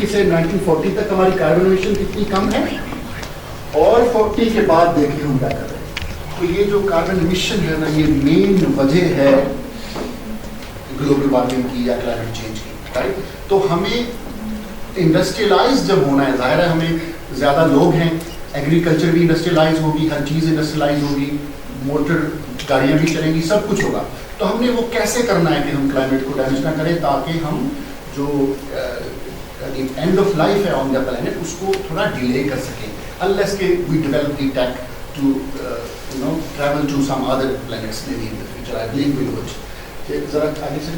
से 1940 तक हमारी कार्बन एमिशन कितनी कम है और 40 के बाद देखिए हम क्या कर रहे हैं। तो ये जो कार्बन एमिशन है ना, ये मेन वजह है ग्लोबल वार्मिंग की या क्लाइमेट चेंज की, राइट। तो हमें इंडस्ट्रियलाइज जब होना है, जाहिर है हमें ज़्यादा लोग हैं, एग्रीकल्चर भी इंडस्ट्रियलाइज होगी, हर चीज़ इंडस्ट्रियलाइज होगी, मोटर गाड़ियाँ भी चलेंगी, सब कुछ होगा। तो हमने वो कैसे करना है कि हम क्लाइमेट को डैमेज ना करें, ताकि हम जो एंड ऑफ लाइफ है ऑन द प्लैनेट उसको थोड़ा डिले कर सकें, अनलेस के we develop the tech to travel to some other planets maybe in the future. I believe we would. जरा आगे से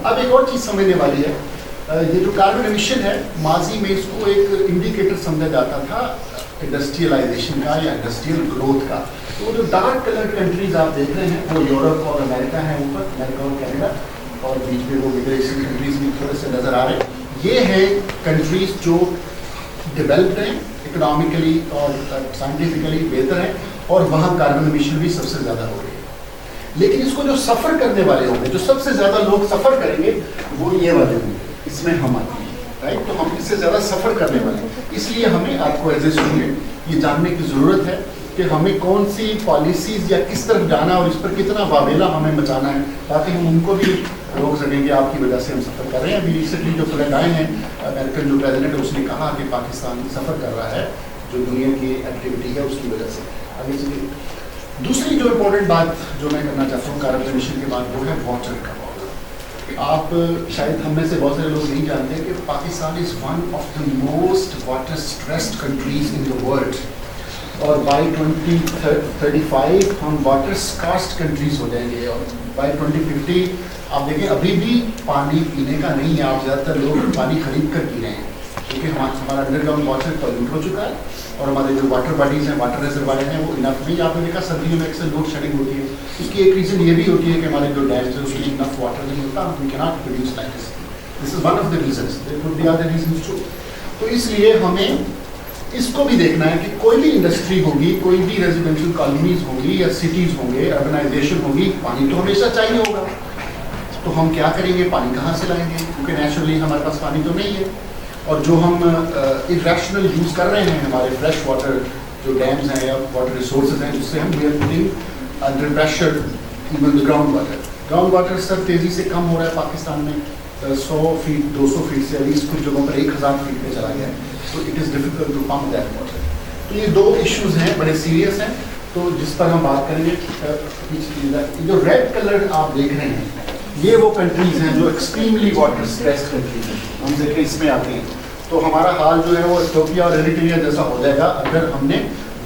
अब एक और चीज़ समझने वाली है। ये जो कार्बन एमिशन है, माजी में इसको एक इंडिकेटर समझा जाता था इंडस्ट्रियलाइजेशन का या इंडस्ट्रियल ग्रोथ का। तो जो डार्क कलर कंट्रीज आप देख रहे हैं वो यूरोप और अमेरिका है, ऊपर अमेरिका और कनाडा, और बीच में वो मिडिल ईस्टर्न कंट्रीज भी थोड़े से नज़र आ रहे हैं। ये हैं कंट्रीज जो डेवलप्ड हैं इकोनॉमिकली और साइंटिफिकली बेहतर हैं, और वहाँ कार्बन एमिशन भी सबसे ज़्यादा हो रही है। लेकिन इसको जो सफ़र करने वाले होंगे, जो सबसे ज़्यादा लोग सफ़र करेंगे वो ये वाले होंगे, इसमें हम आते हैं, राइट। तो हम इससे ज़्यादा सफ़र करने वाले हैं, इसलिए हमें आपको एज ए स्टूडेंट ये जानने की ज़रूरत है कि हमें कौन सी पॉलिसीज़ या किस तरफ जाना और इस पर कितना वावेला हमें मचाना है, ताकि हम उनको भी रोक सकेंगे। आपकी वजह से हम सफ़र कर रहे हैं। अभी रिसेंटली जो फ्लड आए हैं, अमेरिकन जो प्रेसिडेंट है उसने कहा कि पाकिस्तान सफ़र कर रहा है जो दुनिया की एक्टिविटी है उसकी वजह से। आगे चलिए, दूसरी जो इम्पोर्टेंट बात जो मैं करना चाहता हूँ कार्बन एमिशन के बाद, वो है वाटर का। आप शायद हम में से बहुत सारे लोग नहीं जानते कि Pakistan is one of the most water stressed countries in the world, और बाई 2035 हम वाटर स्कार्स कंट्रीज हो जाएंगे, और बाई 2050 आप देखें अभी भी पानी पीने का नहीं है। आप ज़्यादातर लोग पानी खरीद कर पी रहे हैं, क्योंकि हमारा अंडरग्राउंड वाटर पॉल्यूट हो चुका है, और हमारे जो वाटर बॉडीज़ हैं, वाटर रिजर्वायर हैं, वो इनफ नहीं। आपने देखा सर्दियों में अक्सर लोड शेडिंग होती है, उसकी एक रीज़न ये भी होती है कि हमारे जो डैम्स हैं उसमें इनफ वाटर नहीं होता, we can not produce electricity. This is one of the reasons, there could be other reasons too. तो इसलिए हमें इसको भी देखना है कि कोई भी इंडस्ट्री होगी, कोई भी रेजिडेंशियल कॉलोनीज होगी या सिटीज़ होंगे, अर्बनाइजेशन होगी, पानी तो हमेशा चाहिए होगा। तो हम क्या करेंगे, पानी कहाँ से लाएंगे, क्योंकि नेचुरली हमारे पास पानी तो नहीं है। और जो हम इरेशनल यूज़ कर रहे हैं हमारे फ्रेश वाटर जो डैम्स हैं या वाटर रिसोर्सेज हैं, उससे हम we are putting under pressure even the ground water. Ground water sir तेज़ी से कम हो रहा है पाकिस्तान में, 100 फीट 200 फीट से अभी कुछ जगहों पर 1000 फीट पे चला गया है। तो it is difficult to pump that water. तो ये दो इश्यूज़ हैं, बड़े सीरियस हैं, तो जिस पर हम बात करेंगे। जो रेड कलर आप देख रहे हैं ये वो कंट्रीज़ हैं जो एक्सट्रीमली वाटर स्ट्रेस्ड कंट्रीज हैं। हम देखें इसमें आते हैं तो हमारा हाल जो है वो इथियोपिया और एरिट्रिया जैसा हो जाएगा अगर हमने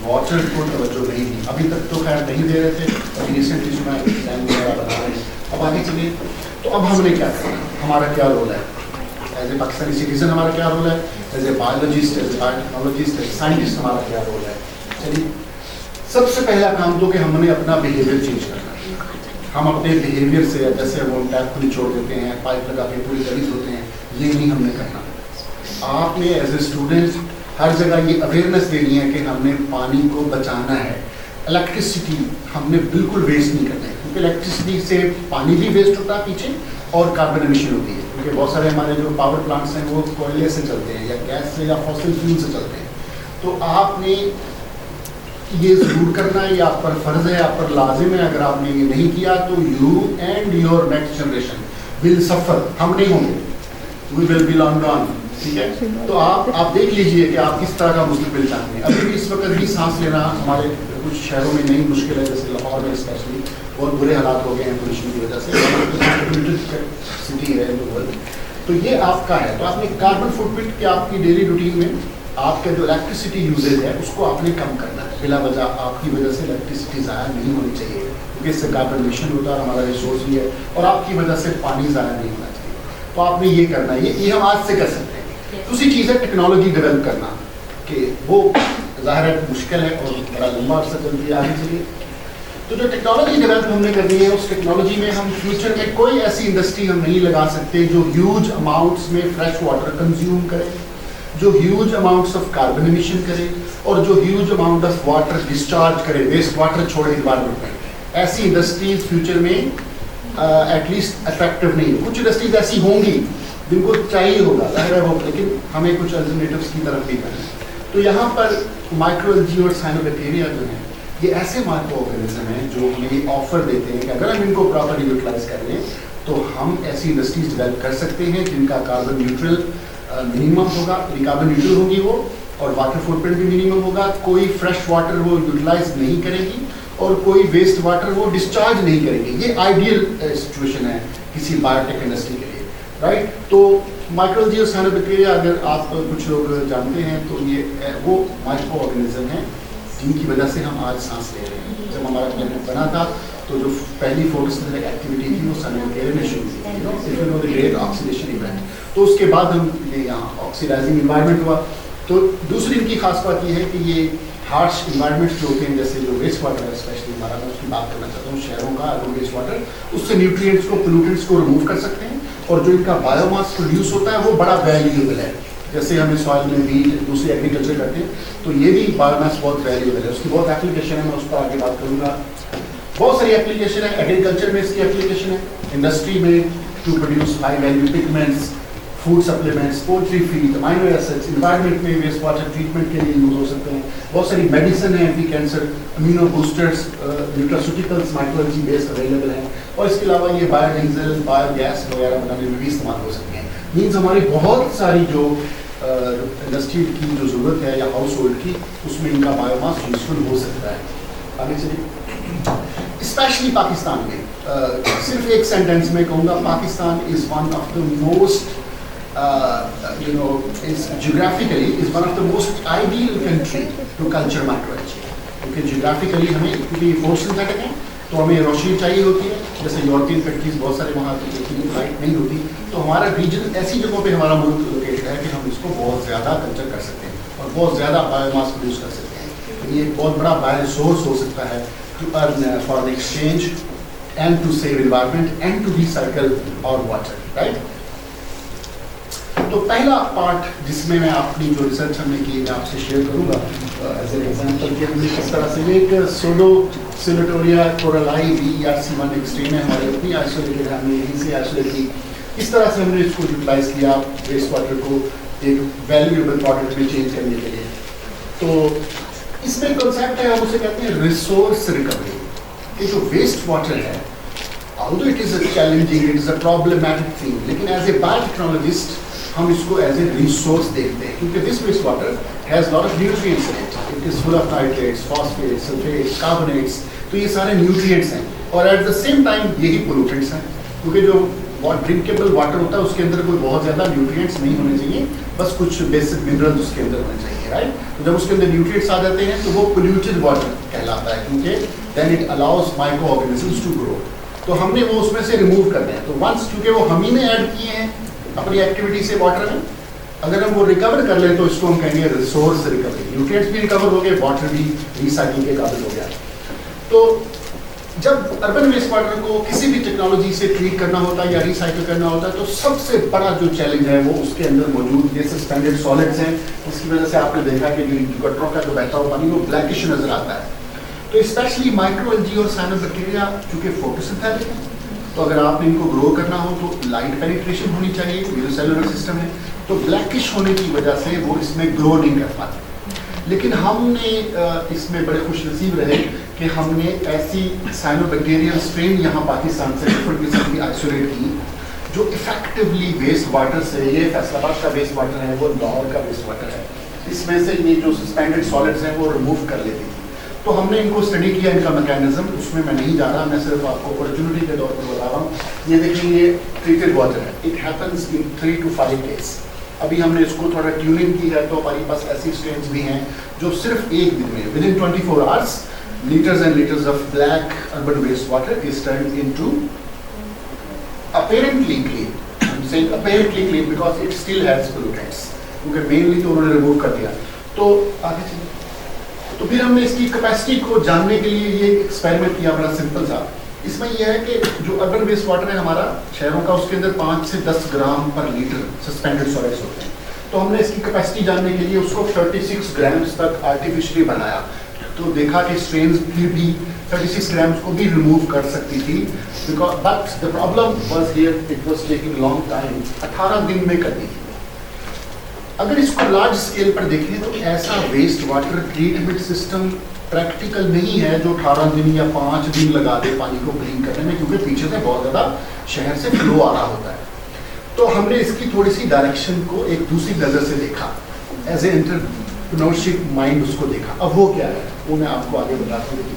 वाटर को तवज्जो नहीं दी। अभी तक तो खैर नहीं दे रहे थे, अभी रिसेंटली सुना प्लान वगैरह बना रहे हैं। अब आगे चलिए, तो अब हमने क्या करना, हमारा क्या रोल है एज ए पाकिस्तानी सिटीजन, हमारा क्या रोल है as a biologist, as a biotechnologist, as scientist, हमारा क्या रोल है। चलिए, सबसे पहला काम तो कि हमने अपना बिहेवियर चेंज करना है। हम अपने बिहेवियर से, जैसे हम टैप खुली छोड़ देते हैं, पाइप लगा के पूरी गली होते हैं, ये नहीं हमने करना। आपने एज ए स्टूडेंट हर जगह ये अवेयरनेस देनी है कि हमने पानी को बचाना है। इलेक्ट्रिसिटी हमने बिल्कुल वेस्ट नहीं करना है, क्योंकि इलेक्ट्रिसिटी से पानी भी वेस्ट होता है पीछे, और कार्बन एमिशन होती है, क्योंकि बहुत सारे हमारे जो पावर प्लांट्स हैं वो कोयले से चलते हैं या गैस से या फॉसिल फ्यूल से चलते हैं। तो आपने ये ज़रूर करना है, ये आप पर फ़र्ज़ है, आप पर लाजिम है। अगर आपने ये नहीं किया तो you and your next generation will suffer. हम नहीं होंगे, we will be long gone, ठीक है। तो आप देख लीजिए कि आप किस तरह का मुस्तकबिल चाहते हैं। अभी भी इस वक्त भी सांस लेना हमारे कुछ शहरों में नहीं मुश्किल है, जैसे लाहौर में स्पेशली बहुत बुरे हालात हो गए हैं पोल्यूशन की वजह से, सिटी है वर्ल्ड। तो ये आपका है, तो आपने कार्बन फुटप्रिंट के आपकी डेली रूटीन में आपका जो इलेक्ट्रिसिटी यूजेज है उसको आपने कम करना है। बिला वजह आपकी वजह से इलेक्ट्रिसिटी ज़ाया नहीं होनी चाहिए, क्योंकि इससे कार्बन एमिशन होता है, हमारा रिसोर्स भी है, और आपकी वजह से पानी ज़ाया नहीं होना चाहिए। तो आपने ये करना है, ये हम आज से कर सकते हैं। दूसरी चीज़ है टेक्नोलॉजी डेवलप करना, कि वो ज़ाहिर है मुश्किल है और बड़ा लंबा अर्सा चलती है। आगे चलिए, तो जो टेक्नोलॉजी डेवलप हमने करनी है, उस टेक्नोलॉजी में हम फ्यूचर में कोई ऐसी इंडस्ट्री हम नहीं लगा सकते जो ह्यूज अमाउंट्स में फ्रेश वाटर कंज्यूम करे, जो huge amounts of carbon emission करे, और जो huge amount of water discharge करे, वेस्ट वाटर छोड़े इन्वायरमेंट में। ऐसी इंडस्ट्रीज फ्यूचर में एटलीस्ट अट्रैक्टिव नहीं है। कुछ इंडस्ट्रीज ऐसी होंगी जिनको चाहिए होगा जाहिर है वो, लेकिन हमें कुछ अल्टरनेटिव्स की तरफ भी करना है। तो यहाँ पर माइक्रोएल्जी और साइनोबैक्टीरिया जो है ये ऐसे माइक्रो ऑर्गेनिज्म हैं जो हमें ऑफर देते हैं कि अगर हम इनको प्रॉपर्ली यूटिलाइज कर लें तो हम ऐसी इंडस्ट्रीज डेवलप कर सकते हैं जिनका कार्बन न्यूट्रल मिनिमम होगा, कार्बन न्यूट्रल होगी वो, और वाटर फुटप्रिंट भी मिनिमम होगा, कोई फ्रेश वाटर वो यूटिलाइज नहीं करेगी और कोई वेस्ट वाटर वो डिस्चार्ज नहीं करेगी। ये आइडियल सिचुएशन है किसी बायोटेक इंडस्ट्री के लिए, राइट। तो माइक्रोएल्जी और साइनोबैक्टीरिया अगर आप कुछ लोग जानते हैं तो ये वो माइक्रो ऑर्गेनिज्म हैं जिनकी वजह से हम आज सांस ले रहे हैं। जब हमारा प्लेनेट बना था तो जो पहली फोटोसिंथेटिक एक्टिविटी थी वो साइनोबैक्टीरिया ने शुरू की, if you know the great oxidation event. तो उसके बाद हम ये यहाँ ऑक्सीडाइजिंग इन्वायरमेंट हुआ। तो दूसरी इनकी खास बात ये है कि ये हार्श इन्वायरमेंट्स जो होते हैं, जैसे जो वेस्ट वाटर है स्पेशली हमारा, मैं उसकी बात करना चाहता हूँ, शहरों का अर्बन वेस्ट वाटर, उससे न्यूट्रिएंट्स को, पोल्यूटेंट्स को रिमूव कर सकते हैं और जो इनका बायोमास प्रोड्यूस होता है वो बड़ा वैल्यूएबल है। जैसे हम सॉइल में भी दूसरी एग्रीकल्चर करते हैं तो ये भी बायोमास बहुत वैल्यूएबल है, उसकी बहुत एप्लीकेशन है, मैं उस पर आगे बात करूँगा। बहुत सारी एप्लीकेशन है, एग्रीकल्चर में इसकी एप्लीकेशन है, इंडस्ट्री में to produce high value pigments, food supplements, poultry feed, amino acids, environment में वेस्ट वाटर ट्रीटमेंट के लिए यूज हो सकते हैं। बहुत सारी मेडिसिन है, anti cancer, amino boosters, nutraceuticals microalgae based available हैं, और इसके अलावा ये बायोडीजल, बायोगैस वगैरह बनाने में भी इस्तेमाल हो सकते हैं। मीन्स हमारी बहुत सारी जो इंडस्ट्री की जो ज़रूरत है या हाउस होल्ड की, उसमें इनका बायोमास यूजफुल हो सकता है। आगे चलिए। स्पेशली पाकिस्तान में, सिर्फ एक सेंटेंस में कहूँगा, Pakistan is one of the most is geographically is one of the most ideal country to culture microalgae, क्योंकि geographically हमें, क्योंकि photosynthetic है तो हमें रोशनी चाहिए होती है, जैसे यूरोपियन कंट्रीज बहुत सारे वहाँ की लाइट नहीं होती, तो हमारा रीजन ऐसी जगहों पे हमारा मुल्क लोकेटेड है कि हम इसको बहुत ज़्यादा कल्चर कर सकते हैं और बहुत ज़्यादा बायोमास प्रोड्यूस कर सकते हैं। तो ये एक बहुत बड़ा बायोसोर्स हो सकता है to earn foreign exchange and to save environment and to recycle our water, right. तो पहला पार्ट जिसमें मैं अपनी जो रिसर्च हमने की मैं आपसे शेयर करूंगा एज एन एग्जांपल कि हमने किस तरह से एक सोडो सिलोटोरिया कोरलाई BERC1 एक्सट्रीम है हमारी अपनी आइसोलेटेड है, हमने यहीं से आइसोलेट की, इस तरह से हमने इसको यूटिलाइज किया वेस्ट वाटर को एक वैल्यूएबल प्रोडक्ट में चेंज करने के लिए। तो इसमें कॉन्सेप्ट है, हम उसे कहते हैं रिसोर्स रिकवरी। ये जो वेस्ट वाटर है, although it is a challenging, it is a problematic thing, लेकिन एज ए बायोटेक्नोलॉजिस्ट हम इसको एज ए रिसोर्स देखते हैं, क्योंकि this waste water has lot of nutrients in it, it is full of nitrates, phosphates, sulphates, carbonates, तो ये सारे nutrients हैं और एट द सेम टाइम यही पोल्यूटेंट्स हैं, क्योंकि जो ड्रिंकेबल वाटर होता है उसके अंदर कोई बहुत ज़्यादा न्यूट्रिएंट्स नहीं होने चाहिए, बस कुछ बेसिक मिनरल्स उसके अंदर होने चाहिए, राइट। तो जब उसके अंदर न्यूट्रिएंट्स आ जाते हैं तो वो पोल्यूटेड वाटर कहलाता है, क्योंकि then it allows microorganisms to grow. तो हमने वो उसमें से रिमूव करने हैं, तो वंस क्योंकि वो हम ही ने ऐड किए हैं अपनी एक्टिविटी से वाटर में, अगर हम वो रिकवर कर लें तो इसको हम कहेंगे रिसोर्स रिकवरी। न्यूट्रिएंट्स भी रिकवर हो गए, वाटर भी रिसाइकिल के काबिल हो गया। तो जब अर्बन वेस्ट वाटर को किसी भी टेक्नोलॉजी से ट्रीट करना होता है या रिसाइकिल करना होता है तो सबसे बड़ा जो चैलेंज है वो उसके अंदर मौजूद ये सस्पेंडेड सॉलिड्स हैं, जिसकी वजह से आपने देखा कि जो गटरों का जो बहता हुआ पानी वो ब्लैकिश नजर आता है। तो स्पेशली माइक्रोएल्जी और साइनोबैक्टीरिया चूँकि फोटोसिंथेटिक है, तो अगर आपने इनको ग्रो करना हो तो लाइट पेनिट्रेशन होनी चाहिए, यूनिसेलुलर सिस्टम है, तो ब्लैकिश होने की वजह से वो इसमें ग्रो नहीं कर पाते। लेकिन हमने इसमें बड़े खुशनसीब रहे कि हमने ऐसी साइनोबैक्टीरियल स्ट्रेन यहाँ पाकिस्तान से डिफरेंट किस्म की आइसोलेट की जो इफेक्टिवली वेस्ट वाटर से, ये फैसलाबाद का वेस्ट वाटर है, वो लाहौर का वेस्ट वाटर है, इसमें से ये जो सस्पेंडेड सॉलिड्स हैं वो रिमूव कर लेती थी। तो हमने इनको स्टडी किया, इनका मैकेनिज्म, उसमें मैं नहीं जा रहा, मैं सिर्फ आपको अपॉर्चुनिटी के तौर पर बता रहा हूँ। ये देखिए ये ट्रीटेड वाटर है, it happens in 3 to 5 days। अभी हमने इसको थोड़ा ट्यूनिंग की है, तो हमारे पास ऐसी स्ट्रेन्स भी हैं जो सिर्फ एक दिन में within 24 hours litres and litres of black urban waste water is turned into apparently clean. I'm saying apparently clean because it still has pollutants, क्योंकि मेनली तो उन्होंने रिमूव कर दिया। तो आगे चलिए, तो फिर हमने इसकी कैपेसिटी को जानने के लिए ये एक्सपेरिमेंट किया, बड़ा सिंपल सा। इसमें यह है कि जो अर्बन वेस्ट वाटर है हमारा शहरों का, उसके अंदर 5 से 10 ग्राम पर लीटर सस्पेंडेड सॉलिड्स होते हैं। तो हमने इसकी कैपेसिटी जानने के लिए उसको 36 ग्राम्स तक आर्टिफिशियली बनाया। तो देखा कि स्ट्रेन्स फिर भी 36 ग्राम्स को भी रिमूव कर सकती थी, because but the problem was here it was taking long time, 18 दिन में करनी थी। अगर इसको लार्ज स्केल पर देखें तो ऐसा waste water treatment system practical नहीं है जो 18 दिन या 5 दिन लगा दे पानी को क्लीन करने में, क्योंकि पीछे से बहुत ज़्यादा शहर से फ्लो आ रहा होता है। तो हमने इसकी थोड़ी सी डायरेक्शन को एक दूसरी नज़र से देखा, एज ए एंटरप्रेन्योरशिप माइंड उसको देखा। अब वो क्या है वो मैं आपको आगे बताता हूँ।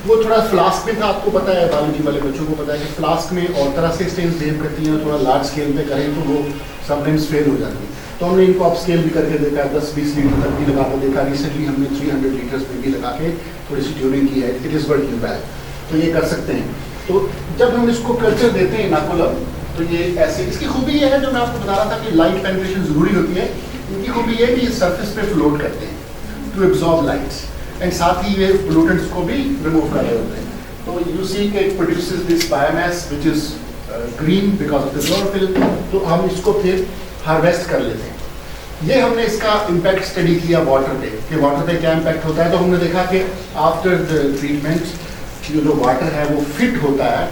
वो थोड़ा फ्लास्क में था, आपको पता है, बायोलॉजी वाले बच्चों को पता है कि फ्लास्क में और तरह से स्टेन्स बिहेव करती हैं, थोड़ा लार्ज स्केल पे करें तो वो समटाइम्स फेल हो जाती है। तो हमने इनको अप स्केल भी करके देखा, 10-20 लीटर तक भी लगा कर देखा। रिसेंटली हमने 300 लीटर्स में भी लगा के थोड़ी सी ट्यूनिंग की है, इट इज़ वर्किंग वेल, तो ये कर सकते हैं। तो जब हम इसको कल्चर देते हैं इनोकुलम, तो ये ऐसे, इसकी खूबी ये है जो मैं आपको बता रहा था कि लाइट पेनिट्रेशन ज़रूरी होती है। इनकी खूबी ये है कि ये सरफेस पे फ्लोट करते हैं टू एब्जॉर्ब लाइट्स, एंड साथ ही ये पोल्यूटेंट्स को भी रिमूव कर रहे होते हैं। तो यू सी के it produces this biomass which is green because of the chlorophyll. तो हम इसको फिर हार्वेस्ट कर लेते हैं। ये हमने इसका इम्पैक्ट स्टडी किया वाटर पे, कि वाटर पे क्या इम्पैक्ट होता है। तो हमने देखा कि आफ्टर द ट्रीटमेंट जो वाटर है वो फिट होता है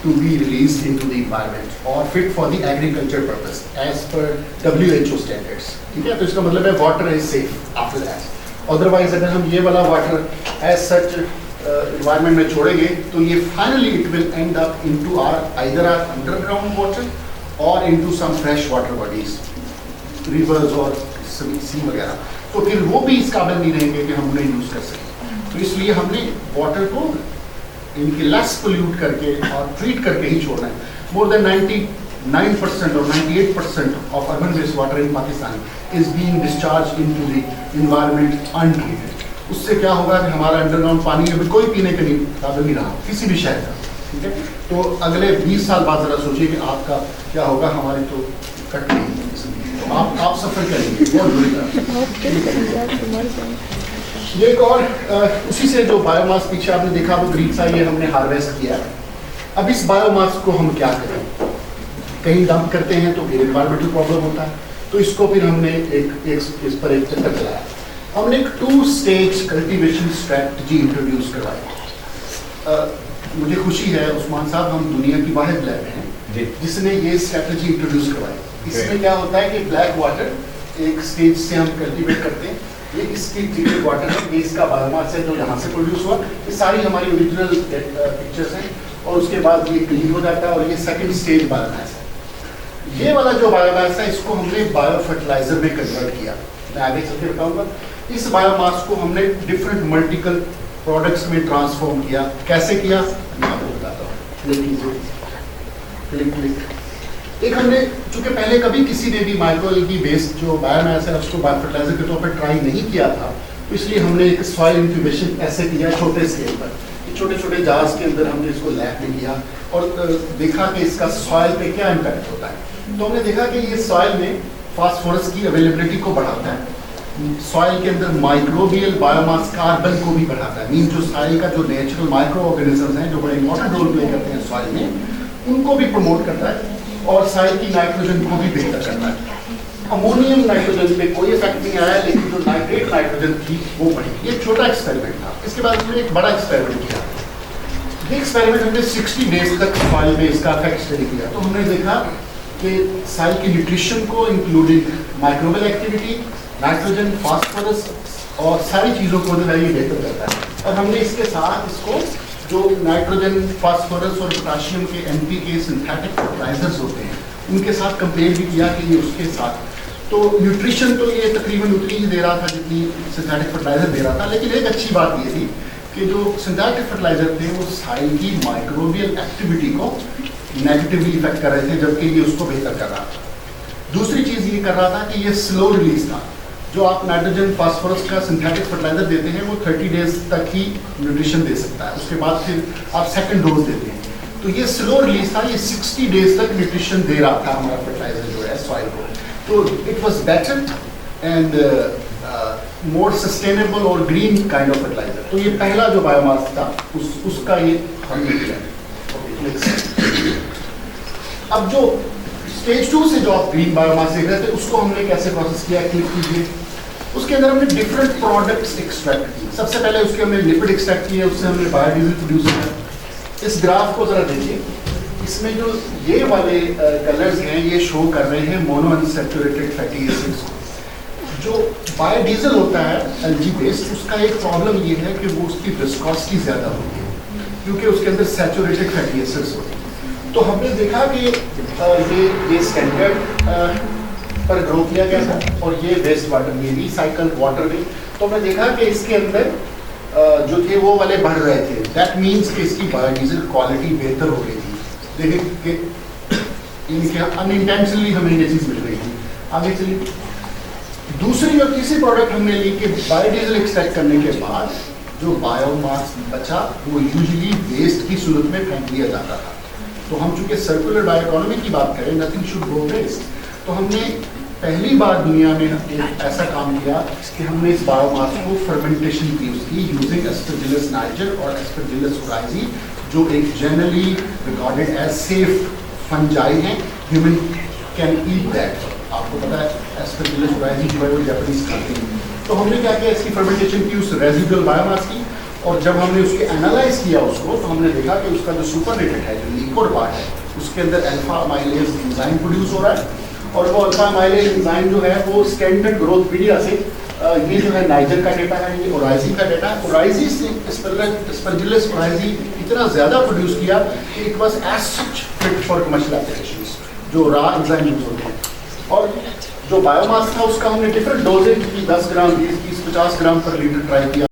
to be release into the environment और fit for the agriculture purpose as per WHO standards. ठीक है, तो इसका मतलब है water is safe after that. Otherwise अगर हम ये वाला वाटर एज सच इन्वायरमेंट में छोड़ेंगे तो ये finally it will end up into either or underground water और into some fresh water bodies, rivers और सी वगैरह। तो फिर वो भी इस काबिल नहीं रहेंगे कि हम उन्हें यूज़ कर सकें। तो इसलिए हमने वाटर को इनके लेस पोल्यूट करके और ट्रीट करके ही छोड़ना है। More than 99% or 98% of urban waste water in Pakistan is being discharge into the environment untreated. उससे क्या होगा कि हमारा अंडरग्राउंड पानी अभी कोई पीने के काबिल नहीं रहा किसी भी शहर का। ठीक है, तो अगले 20 साल बाद ज़रा सोचिए कि आपका क्या होगा। हमारी तो कट नहीं, तो आप सफ़र करेंगे बहुत बुरी तरह। ये एक और उसी से जो बायोमास पीछे आपने देखा वो ग्रीन सा, ये हमने हार्वेस्ट किया। अब इस बायोमास को हम क्या करें, कहीं डंप करते हैं तो फिर एनवायरमेंटल प्रॉब्लम होता है। तो इसको फिर हमने इस पर एक चक्कर चलाया। हमने एक 2 स्टेज कल्टीवेशन स्ट्रैटेजी इंट्रोड्यूस करवाई। मुझे खुशी है उस्मान साहब, हम दुनिया की वाहिद लैब हैं जिसने ये स्ट्रैटेजी इंट्रोड्यूस करवाई। इसमें क्या होता है कि ब्लैक वाटर एक स्टेज से हम कल्टीवेट करते हैं, ये इसकी ट्रीटेड वाटर है, ये इसका बायोमास है जो यहाँ से प्रोड्यूस हुआ। ये सारी हमारी ओरिजिनल पिक्चर्स हैं और उसके बाद ये क्लीन हो जाता है और ये सेकंड स्टेज बायोमास है। ये वाला जो बायोमास है इसको हमने बायो फर्टिलाइजर में कन्वर्ट किया, मैं आगे चल के बताऊँगा। इस बायोमास को हमने डिफरेंट मल्टीपल प्रोडक्ट्स में ट्रांसफॉर्म किया। कैसे किया मैं आपको बताता हूँ। एक हमने, चूँकि पहले कभी किसी ने भी माइक्रोएल्गी बेस्ड जो बायोमास है उसको बायो फर्टिलाइजर के तौर पर ट्राई नहीं किया था, तो इसलिए हमने एक सॉइल इंक्यूबेशन ऐसे किया छोटे स्केल पर। छोटे छोटे जहाज के अंदर हमने इसको लैब में किया और देखा कि इसका सॉइल पे क्या इम्पैक्ट होता है। तो हमने देखा कि ये सॉइल में फास्फोरस की अवेलेबिलिटी को बढ़ाता है, सॉइल के अंदर माइक्रोबियल बायोमास कार्बन को भी बढ़ाता है। मीन जो सॉइल का जो नेचुरल माइक्रो ऑर्गेनिजम्स हैं जो बड़े इंपॉर्टेंट रोल प्ले करते हैं सॉइल में, उनको भी प्रमोट करता है और सॉइल की नाइट्रोजन को भी बेहतर करता है। अमोनियम नाइट्रोजन पे कोई इफेक्ट नहीं आया, लेकिन जो नाइट्रेट नाइट्रोजन थी वो बढ़ी। ये छोटा एक्सपेरिमेंट था। इसके बाद हमने एक बड़ा एक्सपेरिमेंट किया। ये एक्सपेरिमेंट हमने 60 डेज तक सॉइल में इसका इफेक्ट स्टडी किया। तो हमने देखा कि सॉइल की न्यूट्रिशन को including microbial activity, nitrogen, phosphorus और सारी चीज़ों को जो है ये बेहतर करता है। और हमने इसके साथ इसको जो नाइट्रोजन, फास्फोरस और पोटाशियम के NPK सिंथेटिक फर्टिलाइजर्स होते हैं उनके साथ कंपेयर भी किया कि ये उसके साथ, तो न्यूट्रिशन तो ये तकरीबन उतनी ही दे रहा था जितनी सिंथेटिक फर्टिलाइजर दे रहा था। लेकिन एक अच्छी बात ये थी कि जो सिंथेटिक फर्टिलाइजर थे वो सॉइल की माइक्रोबियल एक्टिविटी को नेगेटिवली इफेक्ट कर रहे थे, जबकि ये उसको बेहतर कर रहा था। दूसरी चीज़ ये कर रहा था कि ये स्लो रिलीज था। जो आप नाइट्रोजन, फास्फोरस का सिंथेटिक फर्टिलाइजर देते हैं वो 30 डेज तक ही न्यूट्रिशन दे सकता है, उसके बाद फिर आप सेकंड डोज देते हैं। तो ये स्लो रिलीज था, ये 60 डेज तक न्यूट्रिशन दे रहा था हमारा फर्टिलाइजर जो है सॉइल को। तो it was better and more sustainable और ग्रीन काइंड ऑफ फर्टिलाइजर। तो ये पहला जो बायोमास था उसका ये हमने किया। अब जो स्टेज 2 से जो आप ग्रीन बायोमास देख रहे थे उसको हमने कैसे प्रोसेस किया, क्लिक कीजिए। उसके अंदर हमने डिफरेंट प्रोडक्ट्स एक्सट्रैक्ट किए। सबसे पहले उसके हमने लिपिड एक्सट्रैक्ट किए, उससे हमने बायोडीजल प्रोड्यूस किया। इस ग्राफ को जरा देखिए, इसमें जो ये वाले कलर्स हैं ये शो कर रहे हैं मोनो अनसैचुरेटेड फैटी एसिड्स को। जो बायोडीजल होता है एलजी बेस्ड, उसका एक प्रॉब्लम ये है कि वो उसकी विस्कोसिटी ज़्यादा होती है क्योंकि उसके अंदर सैचुरेटेड फैटी एसिड्स होते हैं। तो हमने देखा कि ये स्टैंडर्ड पर ग्रो किया गया था और ये वेस्ट वाटर में रिसाइकल्ड वाटर में, तो हमने देखा कि इसके अंदर जो थे वो वाले बढ़ रहे थे। दैट मीन्स कि इसकी बायोडीजल क्वालिटी बेहतर हो गई थी। लेकिन कि अनइंटेंशनली हमें ये चीज़ मिल रही थी। आगे चलिए, दूसरी और तीसरी प्रोडक्ट हमने ली कि बायोडीजल एक्सट्रैक्ट करने के बाद जो बायोमास बचा वो यूजुअली वेस्ट की सूरत में फेंक दिया जाता था। तो हम चूंकि सर्कुलर बायोइकोनॉमी की बात करें, नथिंग शुड गो वेस्ट, तो हमने पहली बार दुनिया में एक ऐसा काम किया कि हमने इस बायोमास को फर्मेंटेशन की उसकी यूजिंग एस्परजिलस नाइजर और एस्परजिलस ओराइजी, जो एक generally recorded as safe fungi हैं। Human can eat that. आपको पता है एस्परजिलस ओराइजी जो है वो जापानीज खाते हैं। तो हमने क्या किया, इसकी फर्मेंटेशन की उस रेजिडुअल बायोमास की, और जब हमने उसके एनालाइज किया उसको, तो हमने देखा कि उसका जो सुपरनेटेड है, जो लिक्विड पार्ट है, उसके अंदर अल्फा अमाइलेज एंजाइम प्रोड्यूस हो रहा है। और वो अल्फा अमाइलेज एंजाइम जो है वो स्टैंडर्ड ग्रोथ पीरियड से, ये जो है नाइजर का डेटा है, ये ओराइजी का डेटा है। ओराइजी से एस्परजिलस ओराइजी इतना ज़्यादा प्रोड्यूस किया कि it was as such fit for commercial applications, जो रॉ एंजाइम यूज होते हैं। और जो बायोमास था उसका हमने डिफरेंट डोजेज की, 10 ग्राम, 20, 50 ग्राम पर लीटर ट्राई किया।